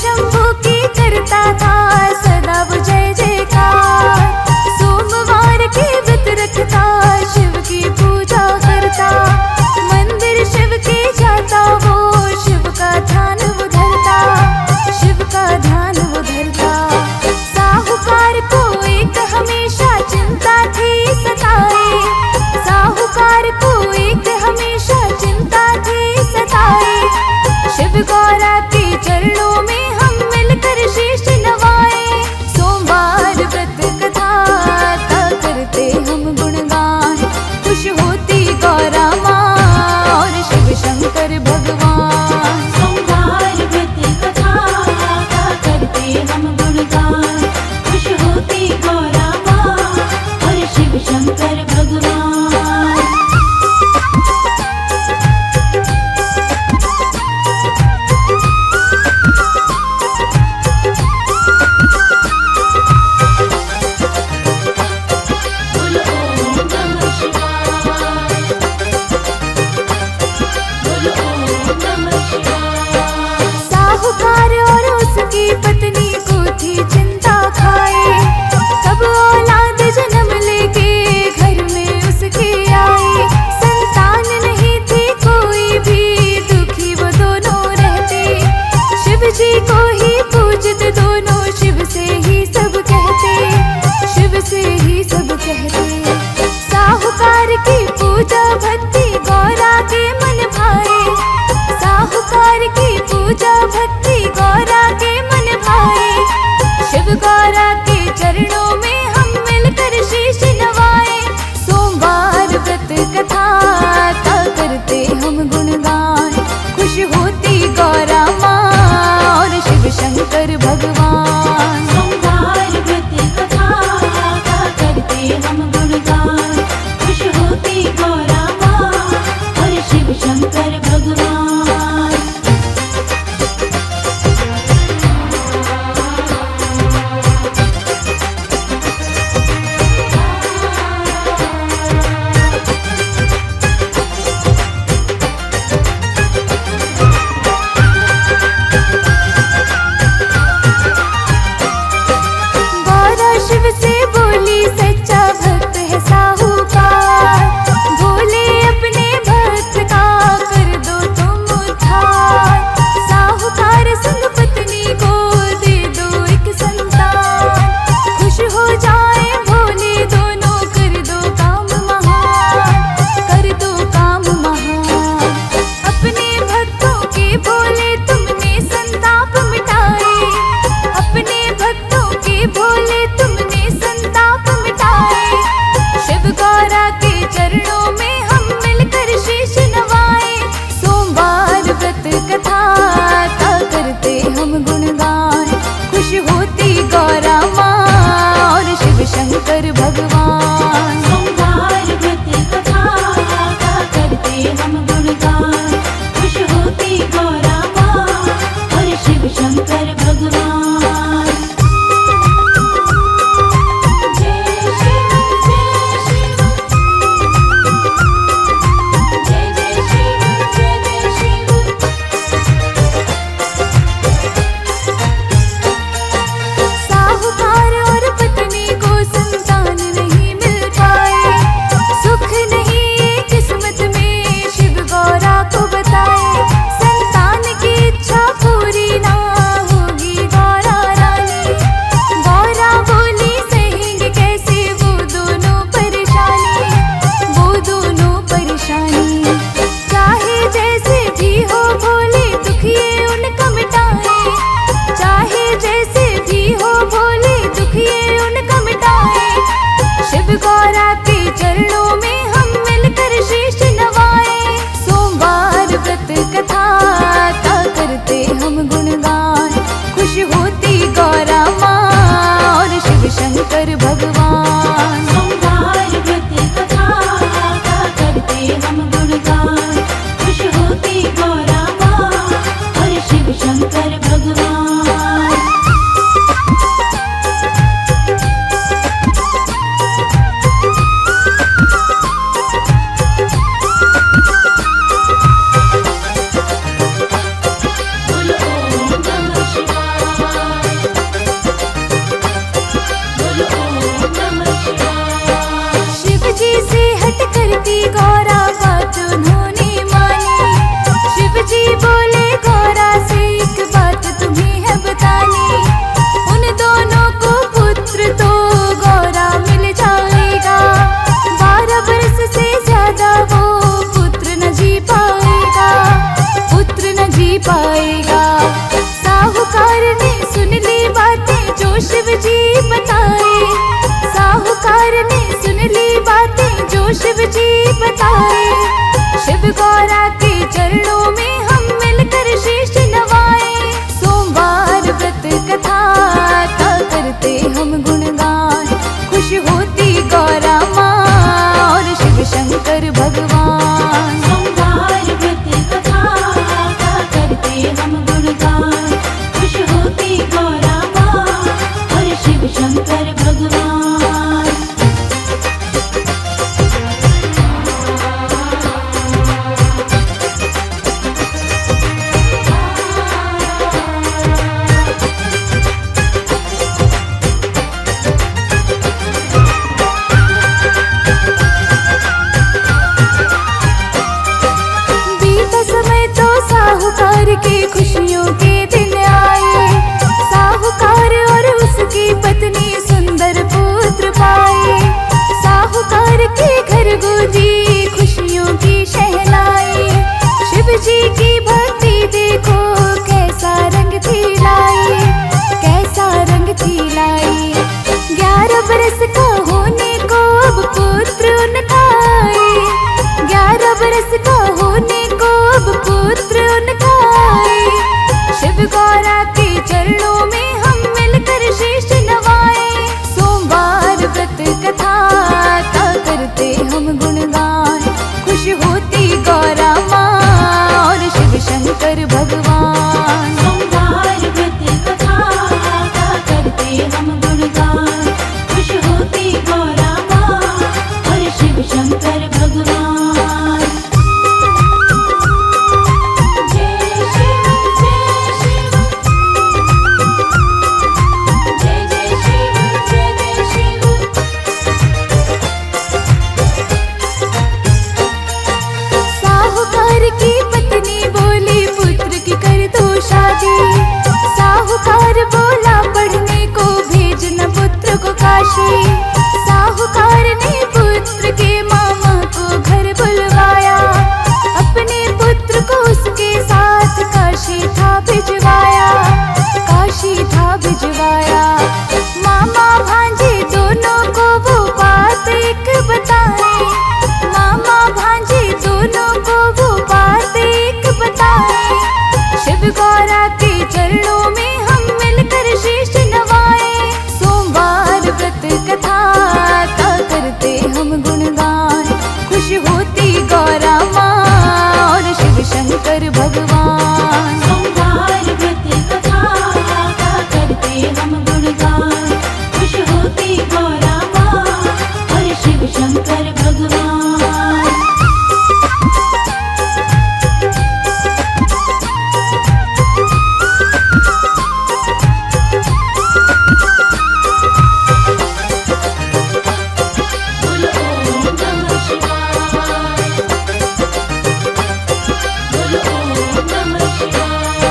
शंभू की करता था सदा वो जय जयकार। सोमवार के व्रत रखता, शिव की पूजा करता, मंदिर शिव के जाता वो, शिव का ध्यान वो धरता, शिव का ध्यान वो धरता। साहूकार को एक हमेशा चिंता थी सताए, साहूकार को एक हमेशा चिंता थी सताए। शिव गौरा के चरणों में हम मिलकर शीश नवाए। सोमवार व्रत कथा का करते हम गुणगान, खुश होती गौरा माँ और शिव शंकर भगवान। सोमवार व्रत कथा का करते हम गुणगान, खुश होती गौरा माँ और शिव शंकर भगवान। साहूकार और उसकी पत्नी को थी चिंता खाए, कब औलाद जन्म लेके घर में उसके आए। संतान नहीं थी कोई भी, दुखी वो दोनों रहते, शिव जी को ही पूजते दोनों, शिव से ही सब कहते, शिव से ही सब कहते। साहूकार की पूजा भक्ति गौरा के मन भाए, साहूकार की पूजा भक्ति गौरा के मन भाए। शिव गौरा के चरणों में हम मिलकर शीश नवाए। सोमवार व्रत कथा का करते हम गुणगान, खुश होती गौरा माँ और शिव शंकर भगवान। सोमवार व्रत कथा का करते हम गुणगान, खुश होती गौरा माँ और शिव शंकर भगवान। गौरा शिव से बोली सच्चा भक्त है साहूकार, बोले अपने भक्त का कर दो तुम उद्धार। साहूकार संग पत्नी को दे दो एक संतान, खुश हो जाए भोले दोनों, कर दो काम महान, कर दो काम महान। अपने भक्तों के भोले तुमने संताप मिटाए, अपने भक्तों के भोले तुमने संताप मिटाए। शिव गौरा के चरणों में हम मिलकर शीश नवाए। सोमवार व्रत कथा का करते हम गुणगान, खुश होती गौरा माँ और शिव शंकर भगवान। सोमवार व्रत कथा का करते हम गुणगान, खुश होती गौरा माँ और शिव शंकर भगवान। जय शिव जय शिव, जय जय शिव जय जय शिव। साहूकार और पत्नी को संतान नहीं मिल पाए, सुख नहीं किस्मत में शिव गौरा को बताए। संतान की इच्छा पूरी ना होगी गौरा रानी, गौरा बोली सहेंगे कैसे वो दोनों परेशानी, वो दोनों परेशानी। चाहे जैसे भी हो भोले दुखिए उनका मिटाए, चाहे जैसे भी हो भोले दुखिए उनका मिटाए। शिव गौरा के चरणों में हम मिलकर शीश नवाए। सोमवार व्रत कथा का करते हम गुणगान, खुश होती गौरा माँ और शिव शंकर भगवान। सोमवार व्रत कथा का करते हम गुणगान, खुश होती गौरा माँ और शिव शंकर भगवान। बोलो ओम नमः शिवाय। बात उन्होंने मानी। शिव जी बोले गौरा से एक बात तुम्हें है बतानी, उन दोनों को पुत्र तो गौरा मिल जाएगा, 12 वर्ष से ज्यादा वो पुत्र न जी पाएगा, पुत्र न जी पाएगा। साहूकार ने सुन ली बातें जो शिव जी बताए, साहूकार ने सुन ली बातें जो शिव जी बताए। शिव गौरा के चरणों में हम मिलकर शीश नवाए, सोमवार व्रत कथा का करते हम गुणगान, खुश होती गौरा माँ और शिव शंकर भगवान। सोमवार व्रत कथा का करते हम गुणगान, खुश होती गौरा माँ और शिव शंकर भगवान। बीता समय तो साहूकार के खुशियों के दिन आए, साहूकार और उसकी पत्नी सुंदर पुत्र पाए। साहूकार के घर गूंजी खुशियों की शहनाई, शिव जी की भक्ति देखो कैसा रंग थी लाई, कैसा रंग थी लाई। 11 बरस का होने को अब पुत्र उनका आए, 11 बरस का होने को अब पुत्र उनका आए। शिव गौरा के चरणों में हम मिलकर शीश नवाए, सोमवार व्रत कथा का करते हम गुणगान, खुश होती गौरा माँ और शिव शंकर भगवान। सोमवार व्रत कथा का करते हम गुणगान, खुश होती गौरा माँ और शिव शंकर भगवान। जय शिव जय शिव, जय जय शिव जय जय शिव। साहूकार की पत्नी बोली पुत्र की कर दो शादी, साहूकार बोला पढ़ने को भेजना पुत्र को काशी। साहूकार ने पुत्र के मामा को घर बुलवाया, अपने पुत्र को उसके साथ काशी था भिजवाया, काशी था भिजवाया। मामा भांजे दोनों को वो बात एक बताए, मामा भांजे दोनों को वो बात एक बताए। शिव गौरा के चरणों में हम मिलकर शीश नवाए, सोमवार व्रत कथा का करते हम गुणगान, खुश होती गौरा माँ और शिव शंकर भगवान। सोमवार व्रत कथा का करते हम गुणगान, खुश होती गौरा माँ और शिव शंकर भगवान। बोलो ओम नमः शिवाय, बोलो ओम नमः शिवाय।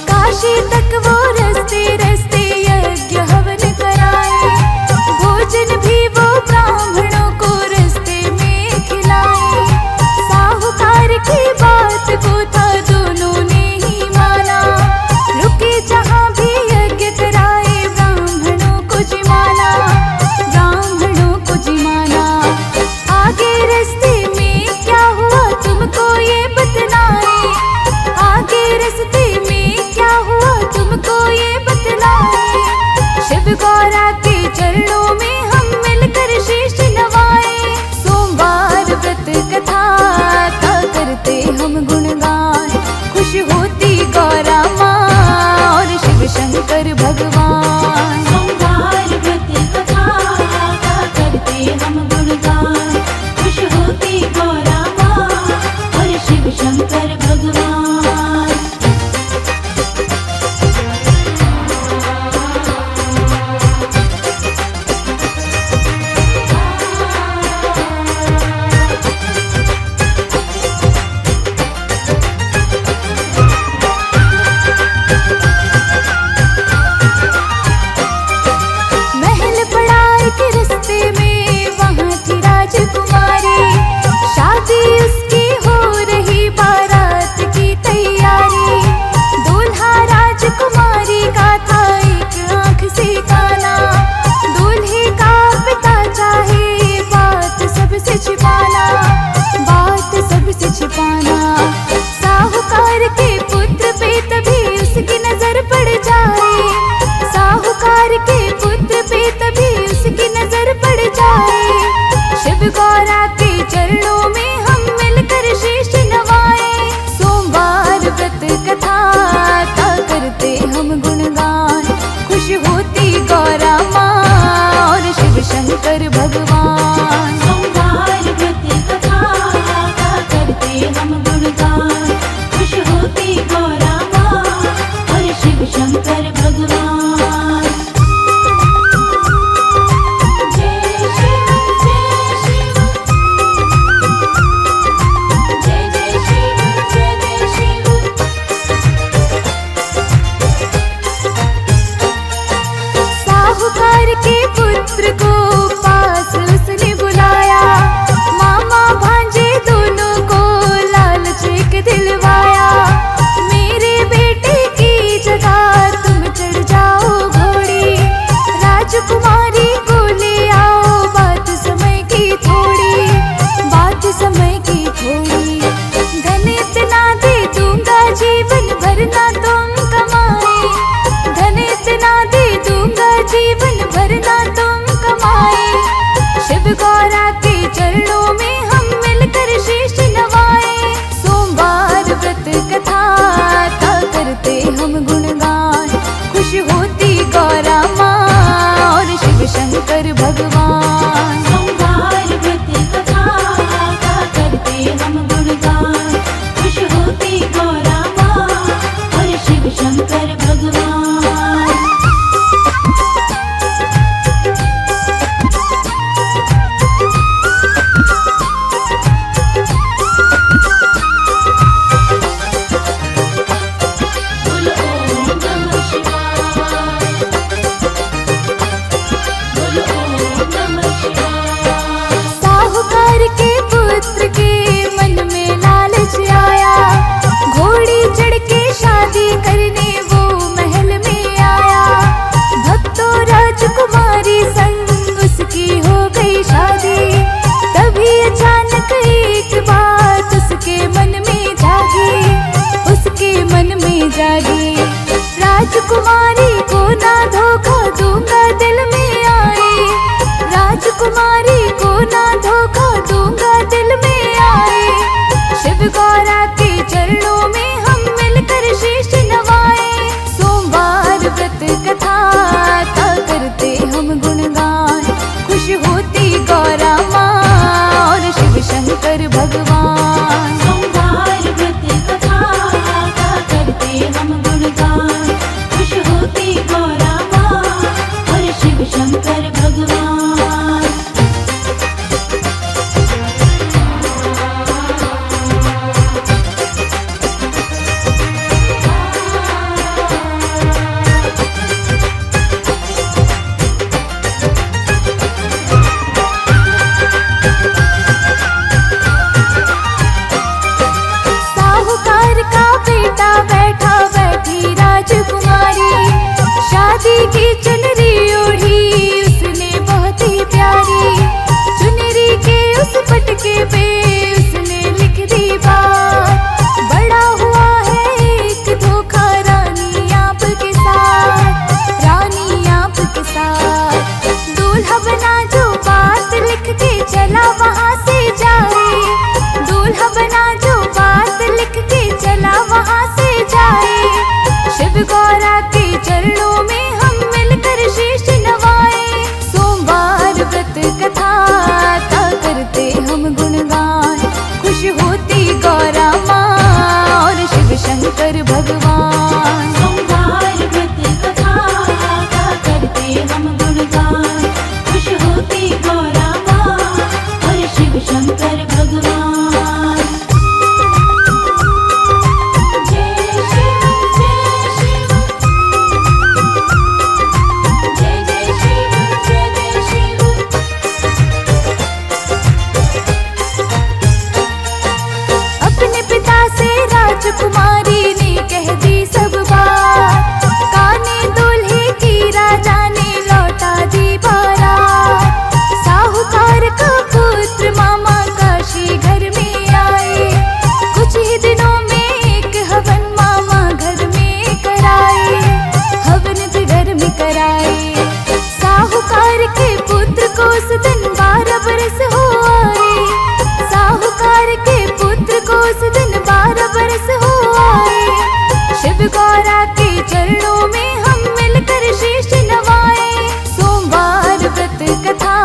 काशी तक वो रस्ते रस्ते यज्ञ हवन कराए, भोजन भी वो ब्राह्मणों को रस्ते में खिलाए। साहूकार की बात को था दोनों ने ही माना, रुके जहाँ भी यज्ञ कराए ब्राह्मणों को जिमाना, ब्राह्मणों को जिमाना। आगे रस्ते में क्या हुआ तुमको ये बतलाए, आगे रस्ते में क्या हुआ तुमको ये बतलाए। शिव गौरा के चरणों में हम मिलकर शीश नवाए, सोमवार व्रत कथा का करते हम गुणगान, खुश होती गौरा माँ और शिव शंकर भगवान। सोमवार व्रत कथा का करते हम गुणगान, खुश होती गौरा माँ और शिव शंकर भगवान। तभी उसकी नजर पड़ जाए, साहूकार के पुत्र पे तभी उसकी नजर पड़ जाए। शिव गौरा के चरणों में हम मिलकर शीश नवाए। सोमवार व्रत कथा का करते हम गुणगान, खुश होती गौरा माँ और शिव शंकर भगवान। सोमवार व्रत कथा का करते हम गुणगान, खुश होती गौरा माँ और शिव शंकर भगवान। जय शिव जय शिव, जय जय शिव जय जय शिव। साहूकार के पुत्र को पास उसने बुलाया, मामा भांजे दोनों को लालच एक दिलवाया। मेरे बेटे की जगह तुम चढ़ जाओ घोड़ी, राजकुमारी को ले आओ, बात समय की थोड़ी, बात समय की थोड़ी। धन इतना दे दूंगा जीवन भर ना तुम कमाए, धन इतना दे दूंगा जीवन भर ना तुम कमाए। शिव गौरा के चरणों में हम मिलकर शीश नवाए। सोमवार व्रत कथा का करते हम गुणगान, खुश होती गौरा माँ और शिव शंकर भगवान। सोमवार व्रत कथा का करते हम गुणगान, खुश होती गौरा माँ और शिव शंकर भगवान। बोलो ओम नमः शिवाय, बोलो ओम नमः शिवाय। साहूकार के पुत्र के मन में लालच आया, घोड़ी चढ़ के शादी करने वो महल में आया। भक्तों राजकुमारी संग उसकी हो गई शादी, तभी अचानक एक बात उसके मन में जागी, उसके मन में जागी। राजकुमारी को ना धोखा दूंगा दिल में आए, राजकुमारी को ना धोखा दूंगा दिल में आए। शिव गौरा के चरणों में हम मिलकर शीश नवाए। सोमवार व्रत कथा का करते हम गुणगान, खुश होती गौरा माँ और शिव शंकर भगवान। सोमवार व्रत कथा का करते हम गुणगान, खुश होती गौरा माँ गौरा के चरणों में हम मिलकर शीश नवाए। सोमवार व्रत कथा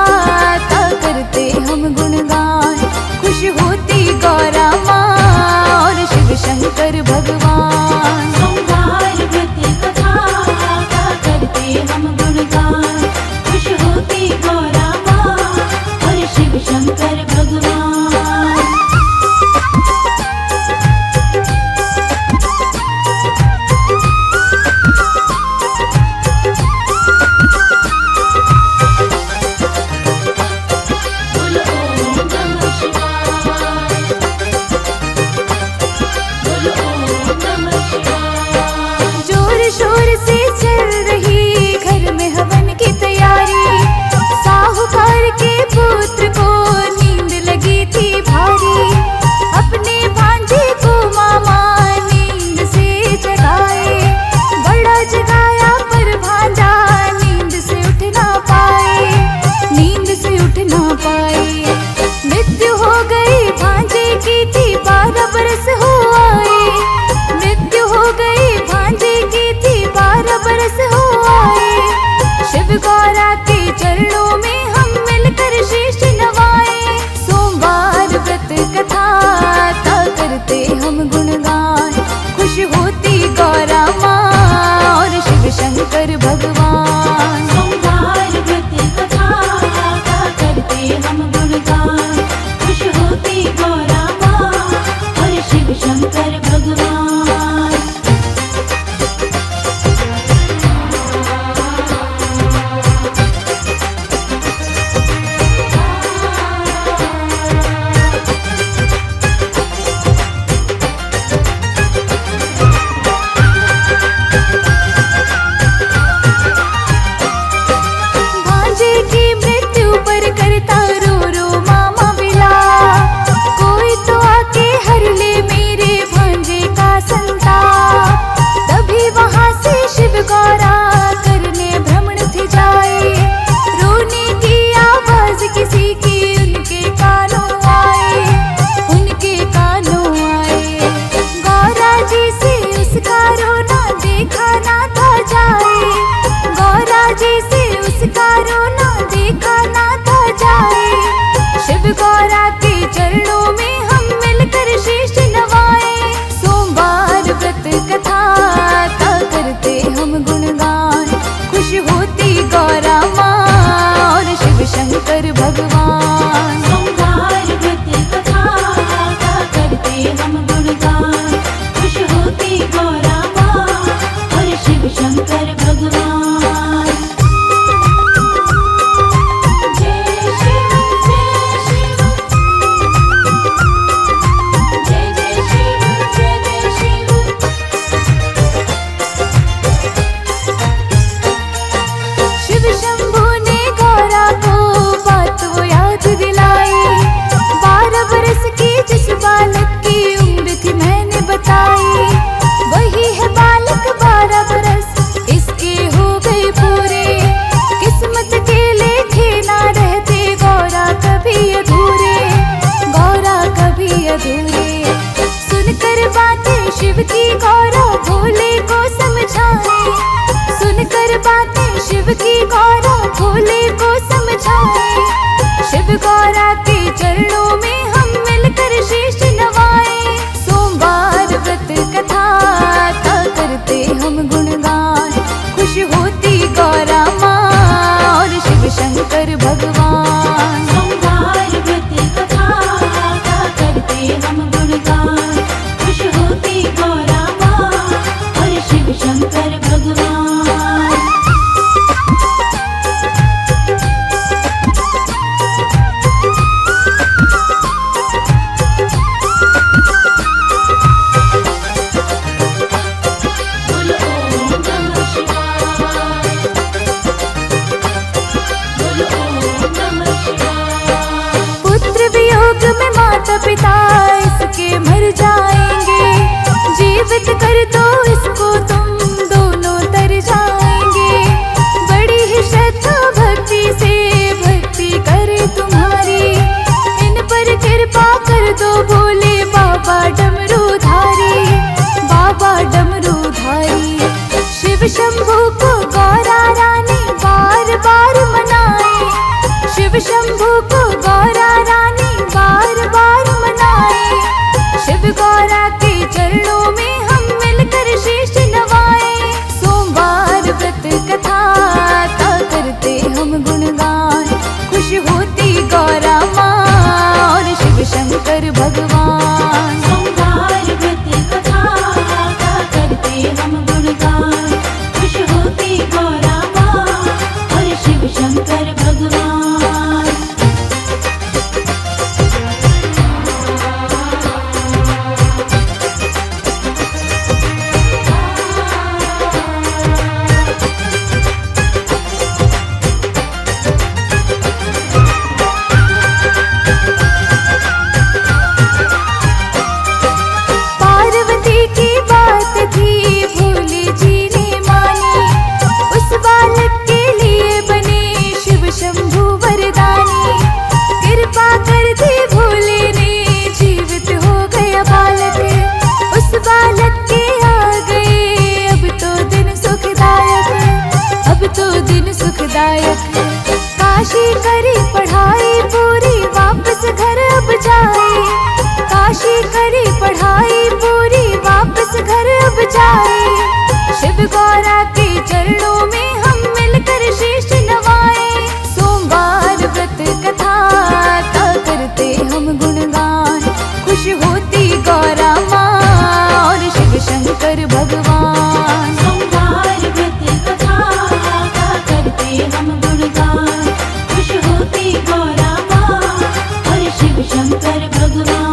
का करते हम गुणगान, खुश होती गौरा माँ और शिव शंकर भगवान। सोमवार व्रत कथा का करते हम गुणगान, खुश होती गौरा माँ और शिव शंकर भगवान। गौरा के चरणों में हम मिलकर शीश नवाए। सोमवार व्रत कथा का करते हम गुणगान, खुश होती गौरा माँ और शिव शंकर भगवान। सोमवार व्रत कथा का करते हम गुणगान, खुश होती गौरा माँ और शिव शंकर भगवान। गौरा के चरणों में हम मिलकर शीश नवाए। सोमवार व्रत कथा का करते हम गुणगान, खुश होती गौरा माँ और शिव शंकर भगवान। सोमवार व्रत कथा का करते हम गुणगान, खुश होती गौरा माँ और शिव शंकर भगवान। वही है बालक 12 बरस, इसके हो गए पूरे। किस्मत के लेखे ना रहते गौरा कभी अधूरे, गौरा कभी अधूरे। सुनकर बातें शिव की गौरा भोले को समझाए। सुनकर बातें शिव की गौरा भोले को समझाए। शिव गौरा के चरणों में हम मिलकर शीश नवाए। सोमवार व्रत कथा का करते हम गुणगान, खुश होती गौरा माँ और शिव शंकर भगवान। सोमवार व्रत कथा का करते हम गुणगान, खुश होती गौरा माँ और शिव शंकर भगवान। माता पिता इसके मर जाएंगे, जीवित कर दो इसको तुम दोनों तर जाएंगे। बड़ी ही श्रद्धा भक्ति से भक्ति करे तुम्हारी, इन पर कृपा कर दो भोले बाबा डमरूधारी, बाबा डमरूधारी। शिव शंभू को गौरा रानी बार बार मनाए, शिव शंभू को गौरा रानी बार बार मनाए। शिव गौरा के चरणों में हम मिलकर शीश नवाए। सोमवार व्रत कथा का करते हम गुणगान, खुश होती गौरा माँ और शिव शंकर भगवान। सोमवार व्रत कथा का करते हम गुणगान, खुश होती गौरा माँ और शिव शंकर भगवान। पार्वती की बात थी भोले जी ने मानी, उस बालक के लिए बने शिव शंभू वरदानी। कृपा कर दी भोले ने जीवित हो गया बालक, उस बालक के आ गए अब तो दिन सुखदायक, अब तो दिन सुखदायक। काशी करी पढ़ाई पूरी वापस घर अब जाए, काशी करी पढ़ाई पूरी वापस घर अब जाए। शिव गौरा के चरणों में हम मिलकर शीश नवाए। सोमवार व्रत कथा का करते हम गुणगान, खुश होती गौरा माँ और शिव शंकर भगवान। सोमवार व्रत कथा का करते हम गुणगान, खुश होती गौरा माँ और शिव शंकर भगवान।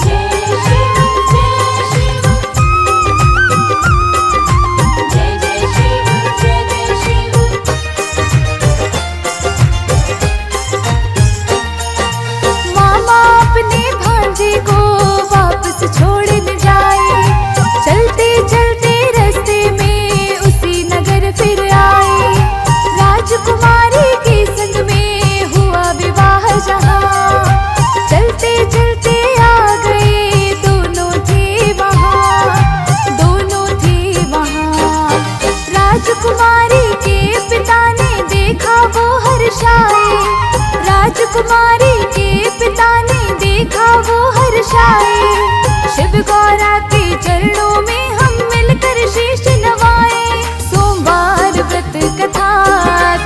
जय शिव जय शिव, जय जय शिव जय जय शिव। मामा अपने भांजे को वापस छोड़ न जाए, चलते चलते रास्ते में उसी नगर फिर आए। राजकुमारी के संग में हुआ विवाह जहाँ, चलते चलते आ गए दोनों थे वहाँ, दोनों थे वहाँ। राजकुमारी के पिता ने देखा वो हर्षाए, राजकुमारी के पिता ने देखा वो हर्षाए। शिव गौरा के चरणों में हम मिलकर शीश नवाए। सोमवार व्रत कथा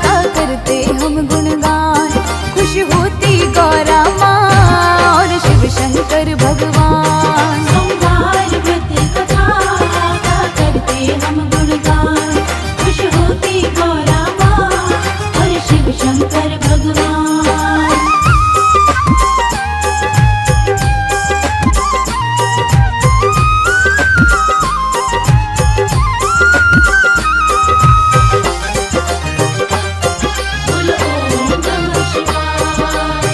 का करते हम गुणगान, खुश होती गौरा माँ और शिव शंकर भगवान। सोमवार व्रत कथा का करते हम गुणगान, खुश होती गौरा माँ और शिव शंकर भगवान। बोलो ओम नमः शिवाय,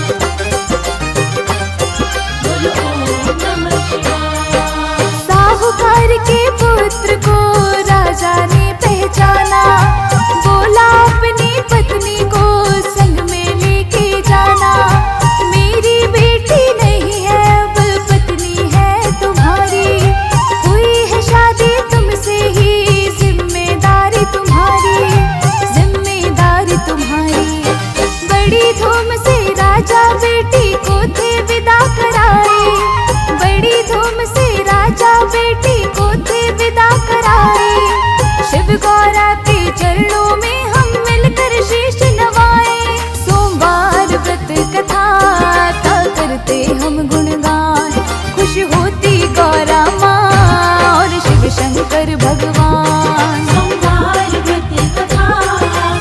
बोलो ओम नमः शिवाय। साहूकार के पुत्र को राजा ने पहचाना, बोला अपनी पत्नी को संग में लेके जाना। मेरी बेटी नहीं है अब पत्नी है तुम्हारी, हुई है शादी तुमसे ही जिम्मेदारी तुम्हारी, जिम्मेदारी तुम्हारी। बड़ी धूम से राजा बेटी को थे विदा कराए, बड़ी धूम से राजा बेटी को थे विदा कराए। शिव गौरा के चरणों में हम मिलकर शीश नवाए। सोमवार व्रत कथा का करते हम गुणगान, खुश होती गौरा माँ और शिव शंकर भगवान। सोमवार व्रत कथा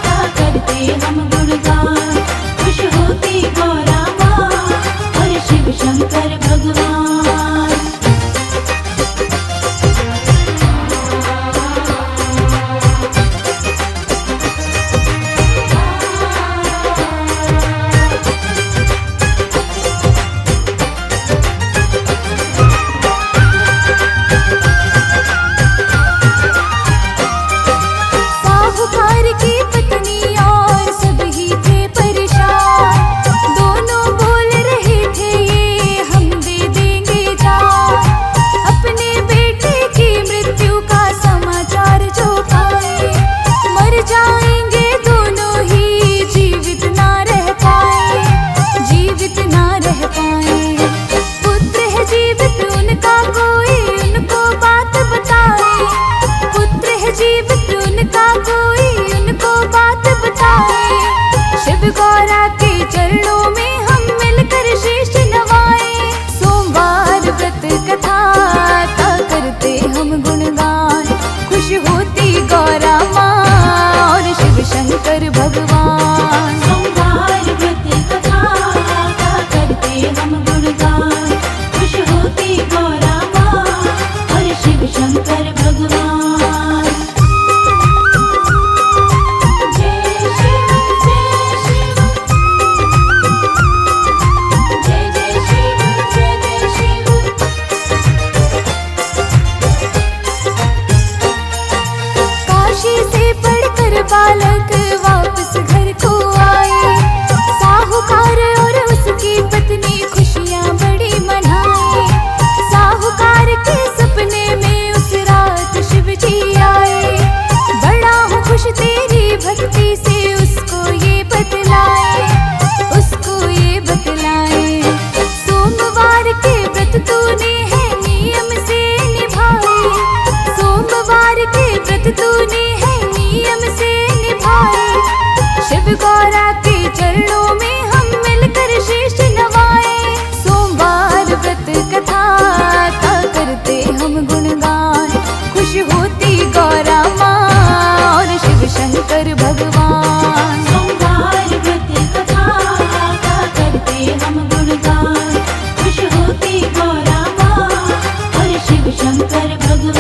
का करते हम गुणगान, खुश होती गौरा माँ और शिव शंकर भगवान। भगवान। सोमवार व्रत कथा का करते हम गुणगान, खुश होती गौरा माँ और शिव शंकर भगवान। जय शिव जय शिव, जय जय शिव जय जय शिव। काशी से पढ़कर बालक वापस घर को आए, साहूकार और उसकी पत्नी खुशियां बड़ी मनाए। साहूकार के सपने में उस रात शिव जी आए, बड़ा हूँ खुश तेरी भक्ति से उसको ये बतलाए, उसको ये बतलाए। सोमवार के व्रत तूने है नियम से निभाए, सोमवार के व्रत तूने है नियम से निभाए। शिव गौरा के चरणों में हम मिलकर शीश नवाए, सोमवार व्रत कथा का करते हम गुणगान, खुश होती गौरा माँ और शिव शंकर भगवान। सोमवार व्रत कथा का करते हम गुणगान, खुश होती गौरा माँ और शिव शंकर भगवान।